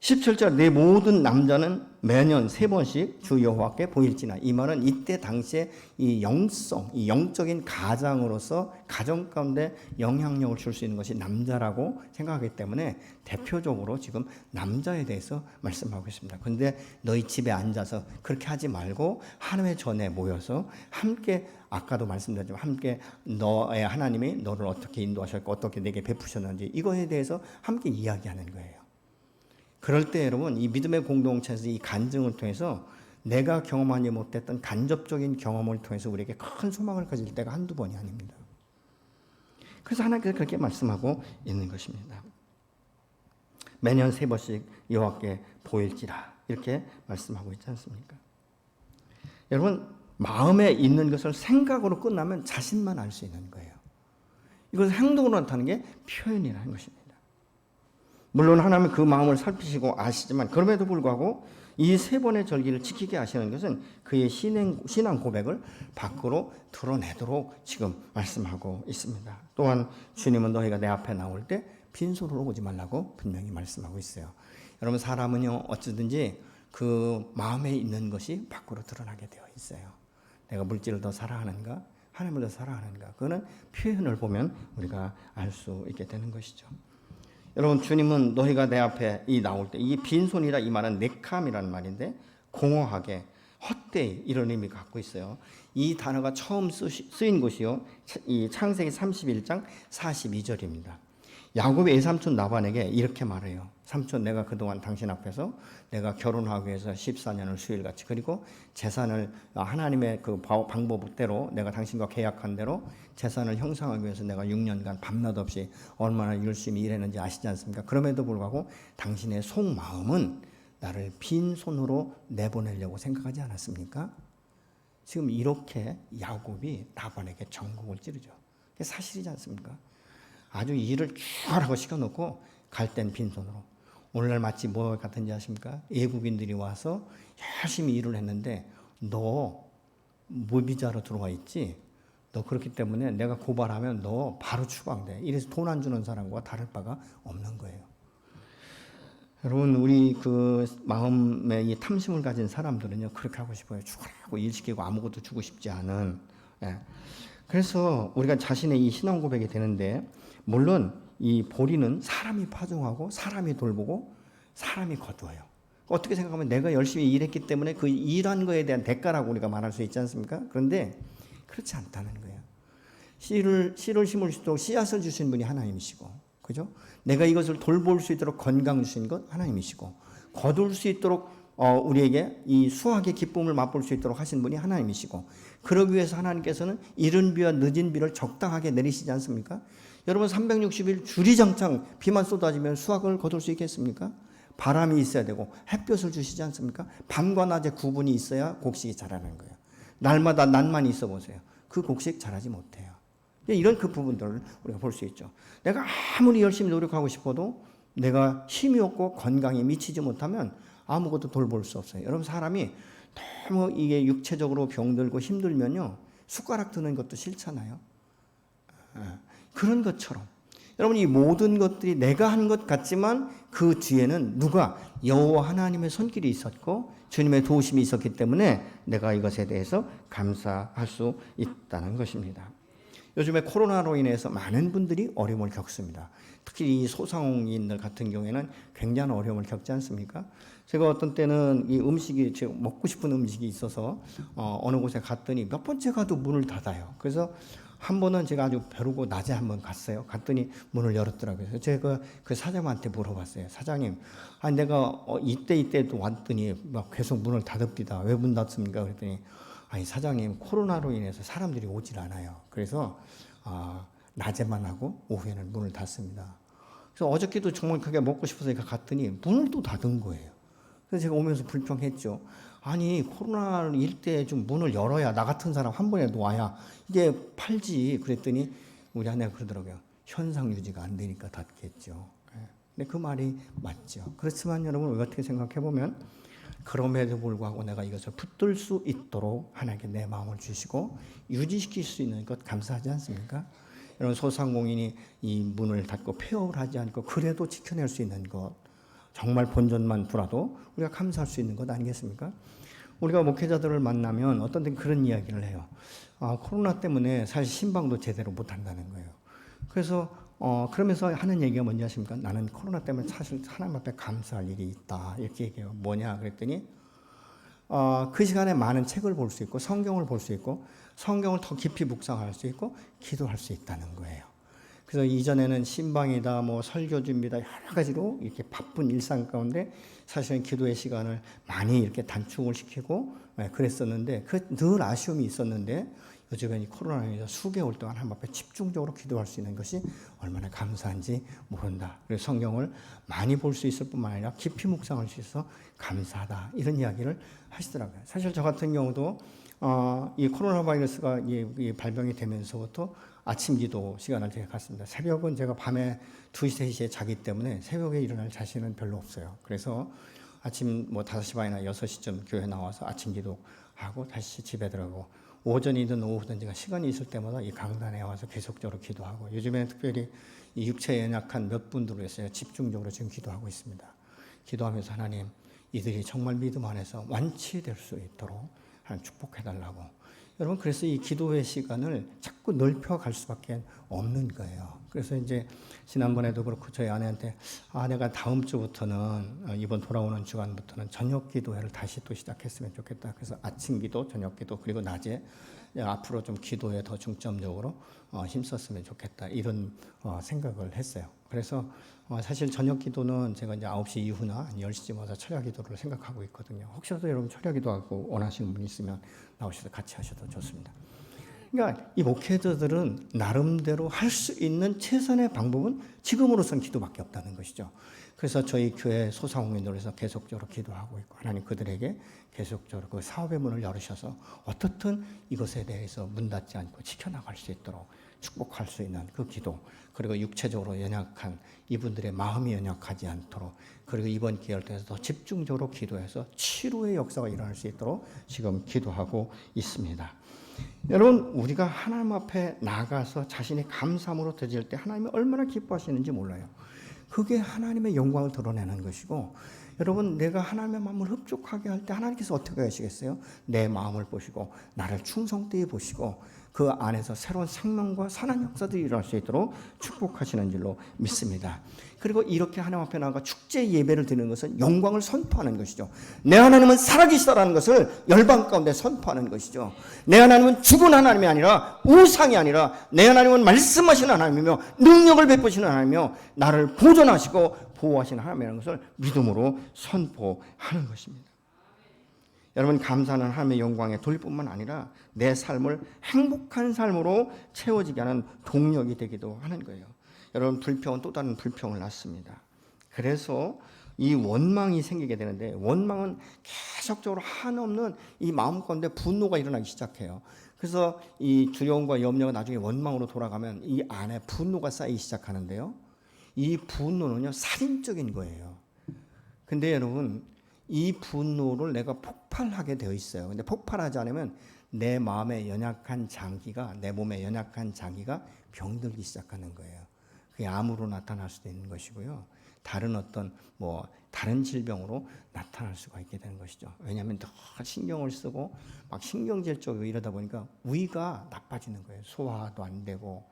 17절, 내 모든 남자는 매년 3번씩 주 여호와께 보일지나. 이 말은 이때 당시에 이 영성, 이 영적인 가장으로서 가정 가운데 영향력을 줄 수 있는 것이 남자라고 생각하기 때문에 대표적으로 지금 남자에 대해서 말씀하고 있습니다. 그런데 너희 집에 앉아서 그렇게 하지 말고 하나님의 전에 모여서 함께, 아까도 말씀드렸지만 함께 너의 하나님이 너를 어떻게 인도하셨고 어떻게 내게 베푸셨는지 이거에 대해서 함께 이야기하는 거예요. 그럴 때 여러분, 이 믿음의 공동체에서 이 간증을 통해서 내가 경험하지 못했던 간접적인 경험을 통해서 우리에게 큰 소망을 가질 때가 한두 번이 아닙니다. 그래서 하나님께서 그렇게 말씀하고 있는 것입니다. 매년 3번씩 여호와께 보일지라, 이렇게 말씀하고 있지 않습니까? 여러분, 마음에 있는 것을 생각으로 끝나면 자신만 알 수 있는 거예요. 이것을 행동으로 나타나는 게 표현이라는 것입니다. 물론 하나님은 그 마음을 살피시고 아시지만 그럼에도 불구하고 이 3번의 절기를 지키게 하시는 것은 그의 신앙 고백을 밖으로 드러내도록 지금 말씀하고 있습니다. 또한 주님은 너희가 내 앞에 나올 때 빈손으로 오지 말라고 분명히 말씀하고 있어요. 여러분, 사람은요, 어찌든지 그 마음에 있는 것이 밖으로 드러나게 되어 있어요. 내가 물질을 더 사랑하는가, 하나님을 더 사랑하는가, 그거는 표현을 보면 우리가 알 수 있게 되는 것이죠. 여러분, 주님은 너희가 내 앞에 이 나올 때, 이 빈손이라 이 말은 네캄이라는 말인데 공허하게, 헛되이 이런 의미가 갖고 있어요. 이 단어가 처음 쓰인 곳이요, 이 창세기 31장 42절입니다. 야곱의 외삼촌 라반에게 이렇게 말해요. 삼촌, 내가 그동안 당신 앞에서 내가 결혼하기 위해서 14년을 수일같이, 그리고 재산을 하나님의 그 방법대로 내가 당신과 계약한 대로 재산을 형성하기 위해서 내가 6년간 밤낮 없이 얼마나 열심히 일했는지 아시지 않습니까? 그럼에도 불구하고 당신의 속마음은 나를 빈손으로 내보내려고 생각하지 않았습니까? 지금 이렇게 야곱이 라반에게 전곡을 찌르죠. 그게 사실이지 않습니까? 아주 일을 쭉 하라고 시켜놓고 갈 땐 빈손으로. 오늘날 마치 뭐 같은지 아십니까? 외국인들이 와서 열심히 일을 했는데 너 무비자로 들어와 있지? 너 그렇기 때문에 내가 고발하면 너 바로 추방돼. 이래서 돈 안 주는 사람과 다를 바가 없는 거예요. 여러분, 우리 그 마음에 이 탐심을 가진 사람들은요, 그렇게 하고 싶어요. 죽으라고 일 시키고 아무것도 주고 싶지 않은. 예. 그래서 우리가 자신의 이 신앙 고백이 되는데, 물론 이 보리는 사람이 파종하고 사람이 돌보고 사람이 거두어요. 어떻게 생각하면 내가 열심히 일했기 때문에 그 일한 거에 대한 대가라고 우리가 말할 수 있지 않습니까? 그런데 그렇지 않다는 거예요. 씨를 심을 수 있도록 씨앗을 주신 분이 하나님이시고, 그죠? 내가 이것을 돌볼 수 있도록 건강 주신 것 하나님이시고, 거둘 수 있도록 우리에게 이 수확의 기쁨을 맛볼 수 있도록 하신 분이 하나님이시고, 그러기 위해서 하나님께서는 이른 비와 늦은 비를 적당하게 내리시지 않습니까? 여러분, 360일 주리장창 비만 쏟아지면 수확을 거둘 수 있겠습니까? 바람이 있어야 되고 햇볕을 주시지 않습니까? 밤과 낮의 구분이 있어야 곡식이 자라는 거예요. 날마다 낮만 있어 보세요. 그 곡식 자라지 못해요. 이런 그 부분들을 우리가 볼 수 있죠. 내가 아무리 열심히 노력하고 싶어도 내가 힘이 없고 건강에 미치지 못하면 아무것도 돌볼 수 없어요. 여러분, 사람이 너무 이게 육체적으로 병들고 힘들면요, 숟가락 드는 것도 싫잖아요. 그런 것처럼 여러분, 이 모든 것들이 내가 한 것 같지만 그 뒤에는 누가? 여호와 하나님의 손길이 있었고 주님의 도우심이 있었기 때문에 내가 이것에 대해서 감사할 수 있다는 것입니다. 요즘에 코로나로 인해서 많은 분들이 어려움을 겪습니다. 특히 이 소상공인들 같은 경우에는 굉장한 어려움을 겪지 않습니까? 제가 어떤 때는 이 음식이, 제가 먹고 싶은 음식이 있어서 어느 곳에 갔더니 몇 번째 가도 문을 닫아요. 그래서 한 번은 제가 아주 벼르고 낮에 한번 갔어요. 갔더니 문을 열었더라고요. 제가 그 사장한테 물어봤어요. 사장님, 아니 내가 이때도 왔더니 막 계속 문을 닫읍디다. 왜 문 닫습니까? 그랬더니 아니 사장님, 코로나로 인해서 사람들이 오질 않아요. 그래서 낮에만 하고 오후에는 문을 닫습니다. 그래서 어저께도 정말 크게 먹고 싶어서 갔더니 문을 또 닫은 거예요. 그래서 제가 오면서 불평했죠. 아니, 코로나 일때 좀 문을 열어야 나 같은 사람 한 번이라도 와야 이게 팔지. 그랬더니 우리 아내가 그러더라고요. 현상 유지가 안 되니까 닫겠죠. 근데 그 말이 맞죠. 그렇지만 여러분, 어떻게 생각해 보면 그럼에도 불구하고 내가 이것을 붙들 수 있도록 하나님께 내 마음을 주시고 유지시킬 수 있는 것 감사하지 않습니까? 여러분, 소상공인이 이 문을 닫고 폐업을 하지 않고 그래도 지켜낼 수 있는 것, 정말 본전만 두라도 우리가 감사할 수 있는 것 아니겠습니까? 우리가 목회자들을 만나면 어떤 때 그런 이야기를 해요. 코로나 때문에 사실 신방도 제대로 못 한다는 거예요. 그래서 그러면서 하는 얘기가 뭔지 아십니까? 나는 코로나 때문에 사실 하나님 앞에 감사할 일이 있다. 이렇게 얘기해요. 뭐냐 그랬더니 그 시간에 많은 책을 볼 수 있고 성경을 볼 수 있고 성경을 더 깊이 묵상할 수 있고 기도할 수 있다는 거예요. 그래서 이전에는 신방이다, 뭐 설교 준비다, 여러 가지로 이렇게 바쁜 일상 가운데 사실은 기도의 시간을 많이 이렇게 단축을 시키고 그랬었는데 늘 아쉬움이 있었는데 요즘에 이 코로나로 인해서 수개월 동안 하나님 앞에 집중적으로 기도할 수 있는 것이 얼마나 감사한지 모른다. 그래서 성경을 많이 볼 수 있을 뿐만 아니라 깊이 묵상할 수 있어 감사하다. 이런 이야기를 하시더라고요. 사실 저 같은 경우도 이 코로나 바이러스가 발병이 되면서부터 아침 기도 시간을 제가 갖습니다. 새벽은 제가 밤에 2시, 3시에 자기 때문에 새벽에 일어날 자신은 별로 없어요. 그래서 아침 5시 반이나 6시쯤 교회 나와서 아침 기도하고 다시 집에 들어가고 오전이든 오후든 제가 시간이 있을 때마다 이 강단에 와서 계속적으로 기도하고 요즘에는 특별히 이 육체에 연약한 몇 분들을 위해서 집중적으로 지금 기도하고 있습니다. 기도하면서 하나님, 이들이 정말 믿음 안에서 완치될 수 있도록 하나님 축복해달라고, 여러분 그래서 이 기도의 시간을 자꾸 넓혀갈 수밖에 없는 거예요. 그래서 이제 지난번에도 그렇고 저희 아내한테 내가 다음 주부터는 이번 돌아오는 주간부터는 저녁 기도회를 다시 또 시작했으면 좋겠다. 그래서 아침 기도, 저녁 기도 그리고 낮에 앞으로 좀 기도에 더 중점적으로 힘썼으면 좋겠다. 이런 생각을 했어요. 그래서 사실 저녁 기도는 제가 이제 9시 이후나 10시쯤 와서 철야 기도를 생각하고 있거든요. 혹시라도 여러분 철야 기도하고 원하시는 분이 있으면 나오셔서 같이 하셔도 좋습니다. 그러니까 이 목회자들은 나름대로 할 수 있는 최선의 방법은 지금으로선 기도밖에 없다는 것이죠. 그래서 저희 교회 소상공인들을 위해서 계속적으로 기도하고 있고 하나님 그들에게 계속적으로 그 사업의 문을 열으셔서 어떻든 이것에 대해서 문 닫지 않고 지켜나갈 수 있도록 축복할 수 있는 그 기도, 그리고 육체적으로 연약한 이분들의 마음이 연약하지 않도록, 그리고 이번 기회를 통해서 더 집중적으로 기도해서 치료의 역사가 일어날 수 있도록 지금 기도하고 있습니다. 여러분 우리가 하나님 앞에 나가서 자신의 감사함으로 드릴 때 하나님이 얼마나 기뻐하시는지 몰라요. 그게 하나님의 영광을 드러내는 것이고, 여러분 내가 하나님의 마음을 흡족하게 할 때 하나님께서 어떻게 하시겠어요? 내 마음을 보시고 나를 충성되이 보시고 그 안에서 새로운 생명과 선한 역사들이 일어날 수 있도록 축복하시는 줄로 믿습니다. 그리고 이렇게 하나님 앞에 나가 축제 예배를 드리는 것은 영광을 선포하는 것이죠. 내 하나님은 살아계시다라는 것을 열방 가운데 선포하는 것이죠. 내 하나님은 죽은 하나님이 아니라 우상이 아니라 내 하나님은 말씀하시는 하나님이며 능력을 베푸시는 하나님이며 나를 보존하시고 보호하시는 하나님이라는 것을 믿음으로 선포하는 것입니다. 여러분 감사는 하나님의 영광에 돌릴 뿐만 아니라 내 삶을 행복한 삶으로 채워지게 하는 동력이 되기도 하는 거예요. 여러분 불평은 또 다른 불평을 낳습니다. 그래서 이 원망이 생기게 되는데, 원망은 계속적으로 한없는 이 마음 가운데 분노가 일어나기 시작해요. 그래서 이 두려움과 염려가 나중에 원망으로 돌아가면 이 안에 분노가 쌓이기 시작하는데요. 이 분노는요 살인적인 거예요. 근데 여러분 이 분노를 내가 폭발하게 되어 있어요. 근데 폭발하지 않으면 내 마음에 연약한 장기가, 내 몸에 연약한 장기가 병들기 시작하는 거예요. 그게 암으로 나타날 수도 있는 것이고요. 다른 어떤 다른 질병으로 나타날 수가 있게 되는 것이죠. 왜냐하면 더 신경을 쓰고 막 신경질 쪽이고 이러다 보니까 위가 나빠지는 거예요. 소화도 안 되고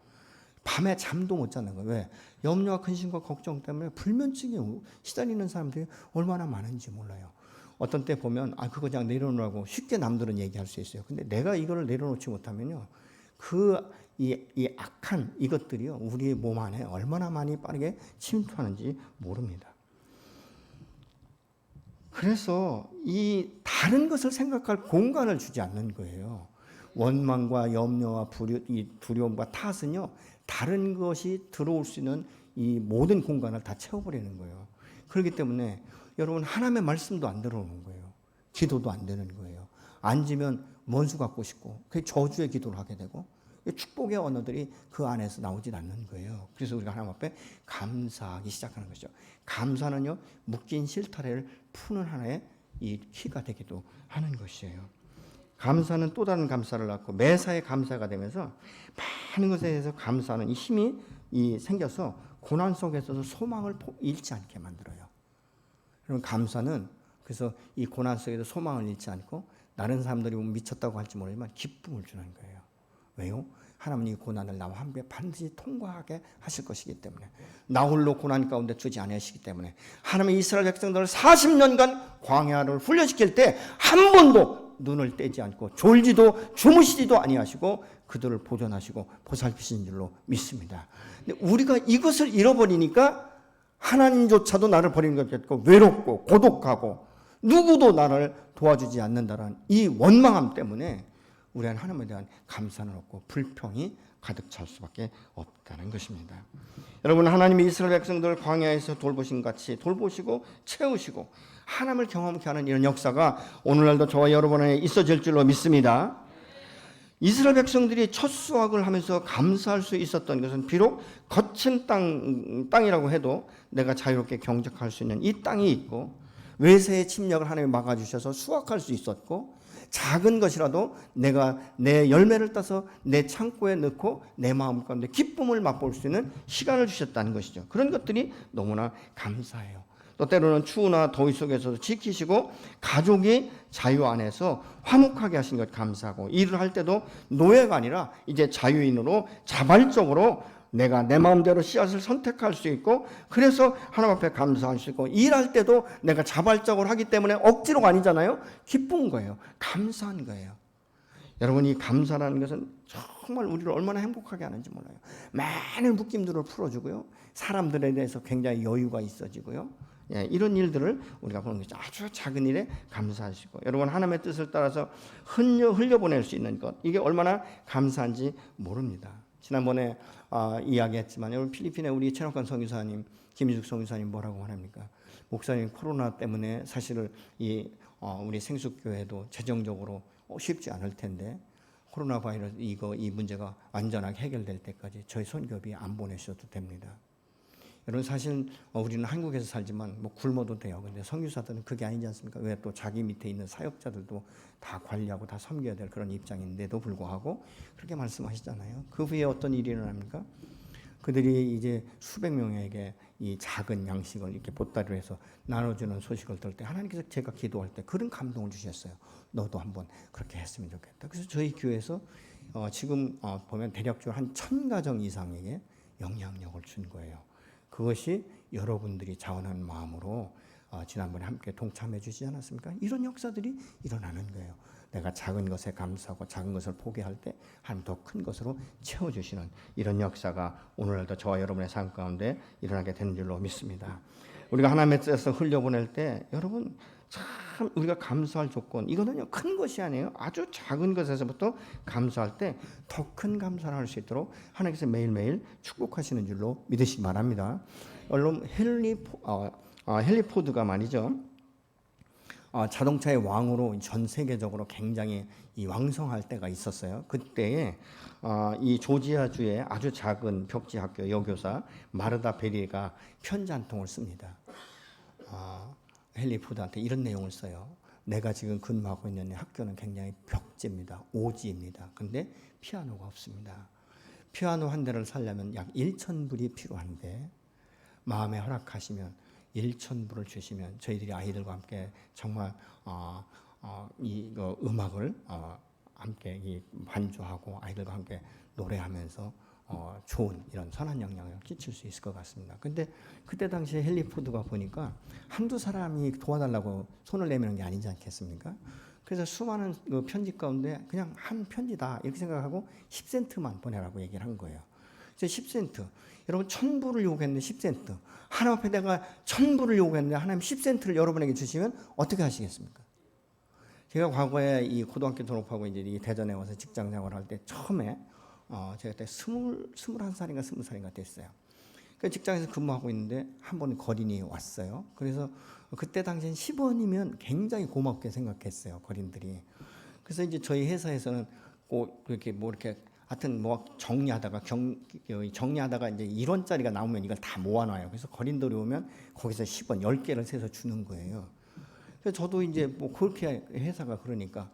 밤에 잠도 못 자는 거예요. 왜? 염려와 근심과 걱정 때문에 불면증에 시달리는 사람들이 얼마나 많은지 몰라요. 어떤 때 보면 그거 그냥 내려놓으라고 쉽게 남들은 얘기할 수 있어요. 근데 내가 이거를 내려놓지 못하면요, 이 악한 이것들이요 우리 몸 안에 얼마나 많이 빠르게 침투하는지 모릅니다. 그래서 이 다른 것을 생각할 공간을 주지 않는 거예요. 원망과 염려와 두려움과 탓은요 다른 것이 들어올 수 있는 이 모든 공간을 다 채워버리는 거예요. 그렇기 때문에 여러분 하나님의 말씀도 안 들어오는 거예요. 기도도 안 되는 거예요. 앉으면 원수 갖고 싶고 그게 저주의 기도를 하게 되고 축복의 언어들이 그 안에서 나오질 않는 거예요. 그래서 우리가 하나님 앞에 감사하기 시작하는 것이죠. 감사는요 묶인 실타래를 푸는 하나의 이 키가 되기도 하는 것이에요. 감사는 또 다른 감사를 낳고 매사에 감사가 되면서 많은 것에 대해서 감사하는 이 힘이 생겨서 고난 속에서도 소망을 잃지 않게 만들어요. 그럼 감사는 그래서 이 고난 속에도 소망을 잃지 않고 다른 사람들이 미쳤다고 할지 모르지만 기쁨을 주는 거예요. 왜요? 하나님이 이 고난을 나와 함께 반드시 통과하게 하실 것이기 때문에, 나 홀로 고난 가운데 두지 않으시기 때문에, 하나님의 이스라엘 백성들을 40년간 광야를 훈련시킬 때 한 번도 눈을 떼지 않고 졸지도 주무시지도 아니하시고 그들을 보존하시고 보살피신 줄로 믿습니다. 근데 우리가 이것을 잃어버리니까 하나님조차도 나를 버리는 것 같고 외롭고 고독하고 누구도 나를 도와주지 않는다는 이 원망함 때문에 우리는 하나님에 대한 감사는 없고 불평이 가득 찰 수밖에 없다는 것입니다. 여러분 하나님이 이스라엘 백성들을 광야에서 돌보신 같이 돌보시고 채우시고 하나님을 경험케 하는 이런 역사가 오늘날도 저와 여러분 안에 있어질 줄로 믿습니다. 이스라엘 백성들이 첫 수확을 하면서 감사할 수 있었던 것은 비록 거친 땅이라고 해도 내가 자유롭게 경작할 수 있는 이 땅이 있고 외세의 침략을 하나님이 막아주셔서 수확할 수 있었고 작은 것이라도 내가 내 열매를 따서 내 창고에 넣고 내 마음 가운데 기쁨을 맛볼 수 있는 시간을 주셨다는 것이죠. 그런 것들이 너무나 감사해요. 또 때로는 추우나 더위 속에서도 지키시고 가족이 자유 안에서 화목하게 하신 것 감사하고 일을 할 때도 노예가 아니라 이제 자유인으로 자발적으로 내가 내 마음대로 씨앗을 선택할 수 있고 그래서 하나님 앞에 감사할 수 있고 일할 때도 내가 자발적으로 하기 때문에 억지로가 아니잖아요. 기쁜 거예요. 감사한 거예요. 여러분 이 감사라는 것은 정말 우리를 얼마나 행복하게 하는지 몰라요. 많은 묶임들을 풀어주고요. 사람들에 대해서 굉장히 여유가 있어지고요. 예, 이런 일들을 우리가 보는 것이 아주 작은 일에 감사하시고 여러분 하나님의 뜻을 따라서 흘려보낼 수 있는 것 이게 얼마나 감사한지 모릅니다. 지난번에 이야기했지만 여러분 필리핀에 우리 최락관 선교사님 김희숙 선교사님 뭐라고 말합니까? 목사님 코로나 때문에 사실은 우리 생숙교회도 재정적으로 쉽지 않을 텐데 코로나 바이러스 이 문제가 완전하게 해결될 때까지 저희 선교비 안 보내셔도 됩니다. 여러분 사실 우리는 한국에서 살지만 뭐 굶어도 돼요. 근데 선교사들은 그게 아니지 않습니까? 왜 또 자기 밑에 있는 사역자들도 다 관리하고 다 섬겨야 될 그런 입장인데도 불구하고 그렇게 말씀하시잖아요. 그 후에 어떤 일이 일어납니까? 그들이 이제 수백 명에게 이 작은 양식을 이렇게 보따리로 해서 나눠주는 소식을 들을 때 하나님께서 제가 기도할 때 그런 감동을 주셨어요. 너도 한번 그렇게 했으면 좋겠다. 그래서 저희 교회에서 지금 보면 대략적으로 한 1000가정 이상에게 영향력을 준 거예요. 그것이 여러분들이 자원한 마음으로 지난번에 함께 동참해 주시지 않았습니까? 이런 역사들이 일어나는 거예요. 내가 작은 것에 감사하고 작은 것을 포기할 때 하나님 더 큰 것으로 채워주시는 이런 역사가 오늘날도 저와 여러분의 삶 가운데 일어나게 되는 줄로 믿습니다. 우리가 하나님의 뜻에서 흘려보낼 때 여러분 참 우리가 감사할 조건 이거는요 큰 것이 아니에요. 아주 작은 것에서부터 감사할 때 더 큰 감사를 할 수 있도록 하나님께서 매일매일 축복하시는 줄로 믿으시기 바랍니다. 여러분 헨리 포드가 말이죠. 자동차의 왕으로 전 세계적으로 굉장히 왕성할 때가 있었어요. 그때에 이 조지아주의 아주 작은 벽지 학교 여교사 마르다 베리가 편지 한 통을 씁니다. 헨리 포드한테 이런 내용을 써요. 내가 지금 근무하고 있는 학교는 굉장히 벽지입니다. 오지입니다. 근데 피아노가 없습니다. 피아노 한 대를 살려면 약 1,000불이 필요한데 마음에 허락하시면 1,000불을 주시면 저희들이 아이들과 함께 정말 음악을 함께 반주하고 아이들과 함께 노래하면서 좋은 이런 선한 영향을 끼칠 수 있을 것 같습니다. 근데 그때 당시에 헨리 포드가 보니까 한두 사람이 도와달라고 손을 내미는 게 아니지 않겠습니까? 그래서 수많은 편지 가운데 그냥 한 편지다 이렇게 생각하고 10센트만 보내라고 얘기를 한 거예요. 그래서 10센트. 여러분 1,000불을 요구했는데 10센트. 하나님 앞에 내가 1,000불을 요구했는데 하나님 10센트를 여러분에게 주시면 어떻게 하시겠습니까? 제가 과거에 이 고등학교 졸업하고 이제 이 대전에 와서 직장 생활할 때 처음에 제가 그때 21살인가 20살인가 됐어요. 그 직장에서 근무하고 있는데 한 번 거린이 왔어요. 그래서 그때 당시엔 10원이면 굉장히 고맙게 생각했어요. 거린들이. 그래서 이제 저희 회사에서는 꼭 그렇게 뭐 이렇게 하여튼 뭐 정리하다가 이제 1원짜리가 나오면 이걸 다 모아놔요. 그래서 거린들이 오면 거기서 10원 10개를 세서 주는 거예요. 그래서 저도 이제 뭐 그렇게 회사가 그러니까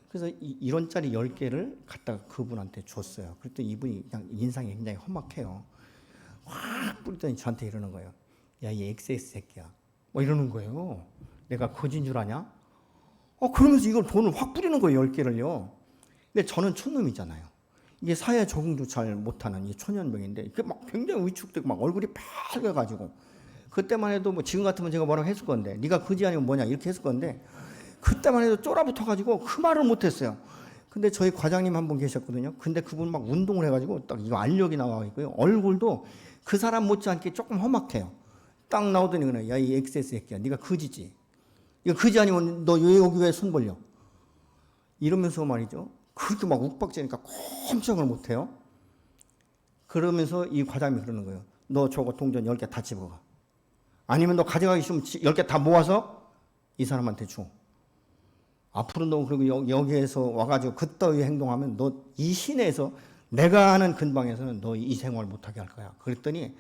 그래서 1원짜리 10개를 갖다가 그분한테 줬어요. 그랬더니 이분이 그냥 인상이 굉장히 험악해요. 확 뿌리더니 저한테 이러는 거예요. 야, 이 XS 새끼야. 뭐 이러는 거예요. 내가 거진 줄 아냐? 그러면서 이걸 돈을 확 뿌리는 거예요. 10개를요. 근데 저는 촌놈이잖아요. 이게 사회 적응도 잘 못하는 이 초년병인데 이게 막 굉장히 위축되고 막 얼굴이 빨개가지고 그때만 해도 뭐 지금 같으면 제가 뭐라고 했을 건데 네가 거지 아니면 뭐냐 이렇게 했을 건데 그때만 해도 쫄아붙어가지고 그 말을 못했어요. 근데 저희 과장님 한 분 계셨거든요. 근데 그분 막 운동을 해가지고 딱 이거 알력이 나와 있고요. 얼굴도 그 사람 못지않게 조금 험악해요. 딱 나오더니 그래. 야, 이 XS 새끼야. 네가 거지지. 이거 거지 아니면 너 여기 왜 손 벌려? 이러면서 말이죠. 그렇게 막 욱박지니까 꼼짝을 못해요. 그러면서 이 과장님이 그러는 거예요. 너 저거 동전 10개 다 집어가. 아니면 너 가져가기 싫으면 10개 다 모아서 이 사람한테 줘. 앞으로 너 그리고 여기에서 와가지고 그따위 행동하면 너 이 시내에서 내가 하는 근방에서는 너 이 생활 못하게 할 거야. 그랬더니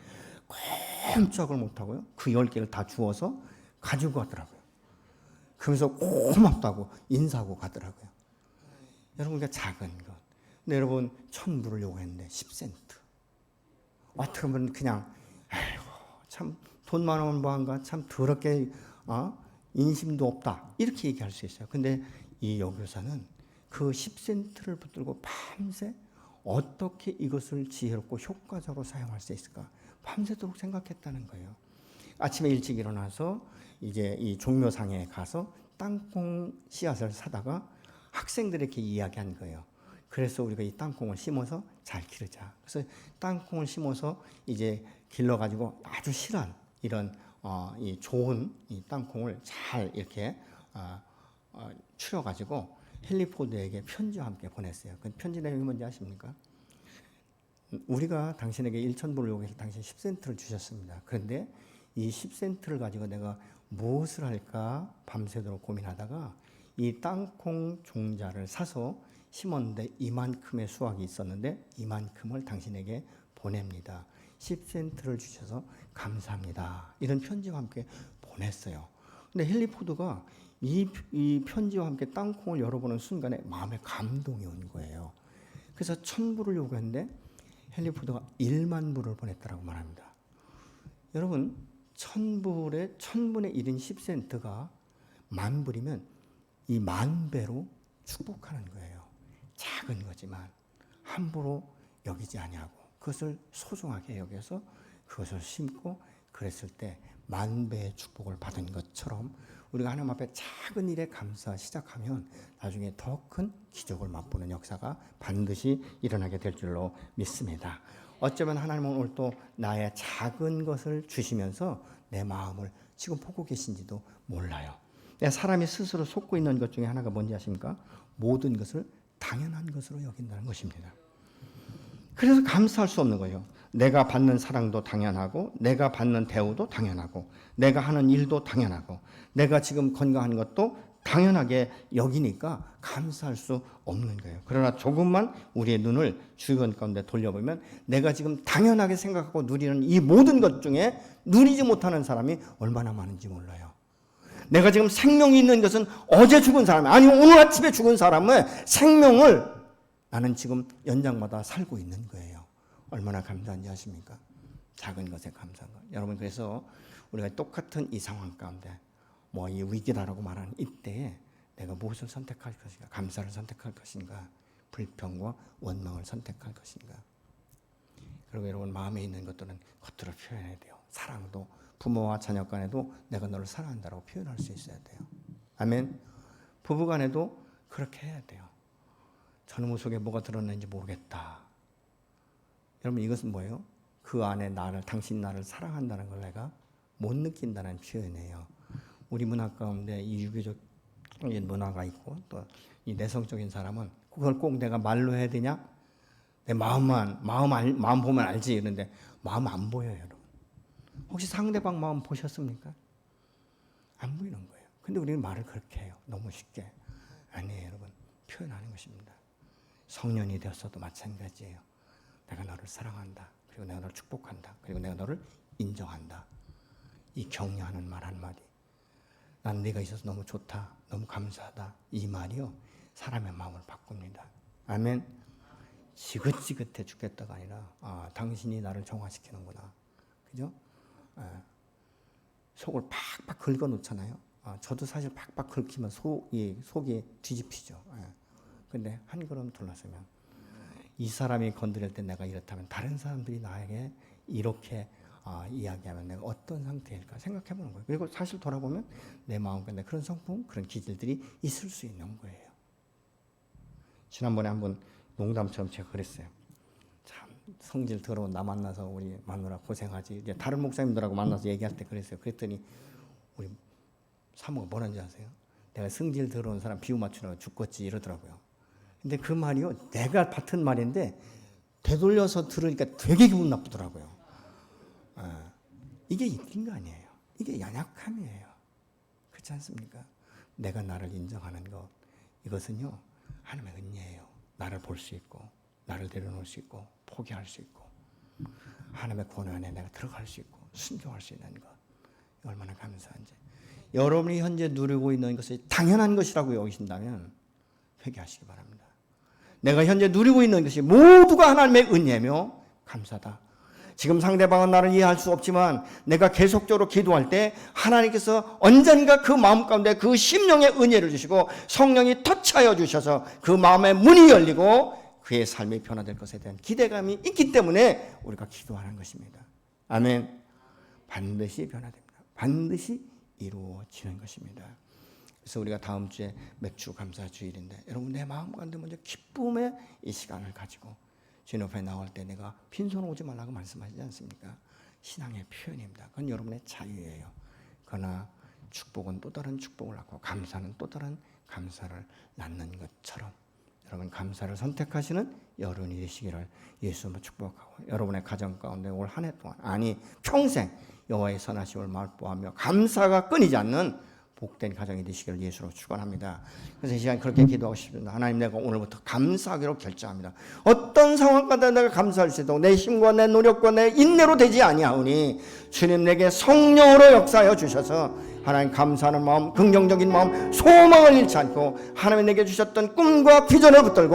꼼짝을 못하고요. 그 10개를 다 주워서 가지고 가더라고요. 그러면서 고맙다고 인사하고 가더라고요. 여러분, 그러니까 작은 것. 근데 여러분, 1,000불을 요구했는데 10센트. 어떻게 보면 그냥, 아이고, 참 돈 많으면 뭐한가, 참 더럽게 인심도 없다, 이렇게 얘기할 수 있어요. 근데 이 여교사는 그 10센트를 붙들고 밤새 어떻게 이것을 지혜롭고 효과적으로 사용할 수 있을까 밤새도록 생각했다는 거예요. 아침에 일찍 일어나서 이제 이 종묘상에 가서 땅콩 씨앗을 사다가 학생들에게 이야기한 거예요. 그래서 우리가 이 땅콩을 심어서 잘 기르자. 그래서 땅콩을 심어서 이제 길러가지고 아주 실한 이런 이 좋은 이 땅콩을 잘 이렇게 추려가지고 헨리 포드에게 편지와 함께 보냈어요. 그 편지 내용이 뭔지 아십니까? 우리가 당신에게 1,000불을 요구해서 당신 10센트를 주셨습니다. 그런데 이 10센트를 가지고 내가 무엇을 할까 밤새도록 고민하다가 이 땅콩 종자를 사서 심었는데 이만큼의 수확이 있었는데 이만큼을 당신에게 보냅니다. 10센트를 주셔서 감사합니다. 이런 편지와 함께 보냈어요. 근데 헨리 포드가 이 편지와 함께 땅콩을 열어보는 순간에 마음에 감동이 온 거예요. 그래서 1,000불을 요구했는데 헨리 포드가 1만 불을 보냈다라고 말합니다. 여러분 1,000불에 1,000분의 1인 10센트가 10,000불이면 이 10,000배로 축복하는 거예요. 작은 거지만 함부로 여기지 아니하고 그것을 소중하게 여겨서 그것을 심고 그랬을 때 10,000배의 축복을 받은 것처럼 우리가 하나님 앞에 작은 일에 감사 시작하면 나중에 더 큰 기적을 맛보는 역사가 반드시 일어나게 될 줄로 믿습니다. 어쩌면 하나님은 오늘 또 나의 작은 것을 주시면서 내 마음을 지금 보고 계신지도 몰라요. 사람이 스스로 속고 있는 것 중에 하나가 뭔지 아십니까? 모든 것을 당연한 것으로 여긴다는 것입니다. 그래서 감사할 수 없는 거예요. 내가 받는 사랑도 당연하고 내가 받는 대우도 당연하고 내가 하는 일도 당연하고 내가 지금 건강한 것도 당연하게 여기니까 감사할 수 없는 거예요. 그러나 조금만 우리의 눈을 주변 가운데 돌려보면 내가 지금 당연하게 생각하고 누리는 이 모든 것 중에 누리지 못하는 사람이 얼마나 많은지 몰라요. 내가 지금 생명이 있는 것은 어제 죽은 사람, 아니 오늘 아침에 죽은 사람의 생명을 나는 지금 연장받아 살고 있는 거예요. 얼마나 감사한지 아십니까? 작은 것에 감사한 것. 여러분 그래서 우리가 똑같은 이 상황 가운데 뭐 이 위기다라고 말하는 이때에 내가 무엇을 선택할 것인가? 감사를 선택할 것인가? 불평과 원망을 선택할 것인가? 그리고 여러분 마음에 있는 것들은 겉으로 표현해야 돼요. 사랑도 부모와 자녀 간에도 내가 너를 사랑한다라고 표현할 수 있어야 돼요. 아멘. 부부 간에도 그렇게 해야 돼요. 저놈의 속에 뭐가 들었는지 모르겠다. 여러분 이것은 뭐예요? 그 안에 나를 당신 나를 사랑한다는 걸 내가 못 느낀다는 표현이에요. 우리 문화 가운데 이 유교적인 문화가 있고 또 이 내성적인 사람은 그걸 꼭 내가 말로 해야 되냐? 내 마음 보면 알지 이러는데 마음 안 보여요, 여러분. 혹시 상대방 마음 보셨습니까? 안 보이는 거예요. 근데 우리는 말을 그렇게 해요. 너무 쉽게. 아니에요, 여러분. 표현하는 것입니다. 성년이 되었어도 마찬가지예요. 내가 너를 사랑한다. 그리고 내가 너를 축복한다. 그리고 내가 너를 인정한다. 이 격려하는 말 한마디. 난 네가 있어서 너무 좋다. 너무 감사하다. 이 말이요. 사람의 마음을 바꿉니다. 아멘. 지긋지긋해 죽겠다가 아니라 당신이 나를 정화시키는구나. 그죠? 속을 팍팍 긁어놓잖아요. 저도 사실 팍팍 긁히면 속이 뒤집히죠. 근데 한 걸음 돌아서면 이 사람이 건드릴 때 내가 이렇다면 다른 사람들이 나에게 이렇게 이야기하면 내가 어떤 상태일까 생각해 보는 거예요. 그리고 사실 돌아보면 내 마음 가운데 그런 성품, 그런 기질들이 있을 수 있는 거예요. 지난번에 한번 농담처럼 제가 그랬어요. 참 성질 더러운 나 만나서 우리 마누라 고생하지. 이제 다른 목사님들하고 만나서 얘기할 때 그랬어요. 그랬더니 우리 사모가 뭐라는지 아세요? 내가 성질 더러운 사람 비유 맞추느라 죽겠지 이러더라고요. 근데 그 말이요. 내가 받은 말인데 되돌려서 들으니까 되게 기분 나쁘더라고요. 이게 인거 아니에요. 이게 연약함이에요. 그렇지 않습니까? 내가 나를 인정하는 것. 이것은요. 하나님의 은혜예요. 나를 볼 수 있고 나를 내려놓을 수 있고 포기할 수 있고 하나님의 권위 안에 내가 들어갈 수 있고 순종할 수 있는 것. 얼마나 감사한지. 여러분이 현재 누리고 있는 것이 당연한 것이라고 여기신다면 회개하시기 바랍니다. 내가 현재 누리고 있는 것이 모두가 하나님의 은혜며 감사다. 지금 상대방은 나를 이해할 수 없지만 내가 계속적으로 기도할 때 하나님께서 언젠가 그 마음 가운데 그 심령의 은혜를 주시고 성령이 터치하여 주셔서 그 마음의 문이 열리고 그의 삶이 변화될 것에 대한 기대감이 있기 때문에 우리가 기도하는 것입니다. 아멘. 반드시 변화됩니다. 반드시 이루어지는 것입니다. 그래서 우리가 다음 주에 맥주 감사 주일인데 여러분 내 마음 가운데 먼저 기쁨의 이 시간을 가지고 주님 앞에 나올 때 내가 빈손 오지 말라고 말씀하시지 않습니까? 신앙의 표현입니다. 그건 여러분의 자유예요. 그러나 축복은 또 다른 축복을 낳고 감사는 또 다른 감사를 낳는 것처럼 여러분 감사를 선택하시는 여러분이 되시기를 예수님으로 축복하고 여러분의 가정 가운데 올 한 해 동안 아니 평생 여호와의 선하심을 맛보하며 감사가 끊이지 않는 복된 가정이 되시기를 예수로 축원합니다. 그래서 이 시간 그렇게 기도하고 싶습니다. 하나님 내가 오늘부터 감사하기로 결정합니다. 어떤 상황 가운데 내가 감사할 수 있도록 내 힘과 내 노력과 내 인내로 되지 아니하오니 주님 내게 성령으로 역사하여 주셔서 하나님 감사하는 마음, 긍정적인 마음, 소망을 잃지 않고 하나님 내게 주셨던 꿈과 비전을 붙들고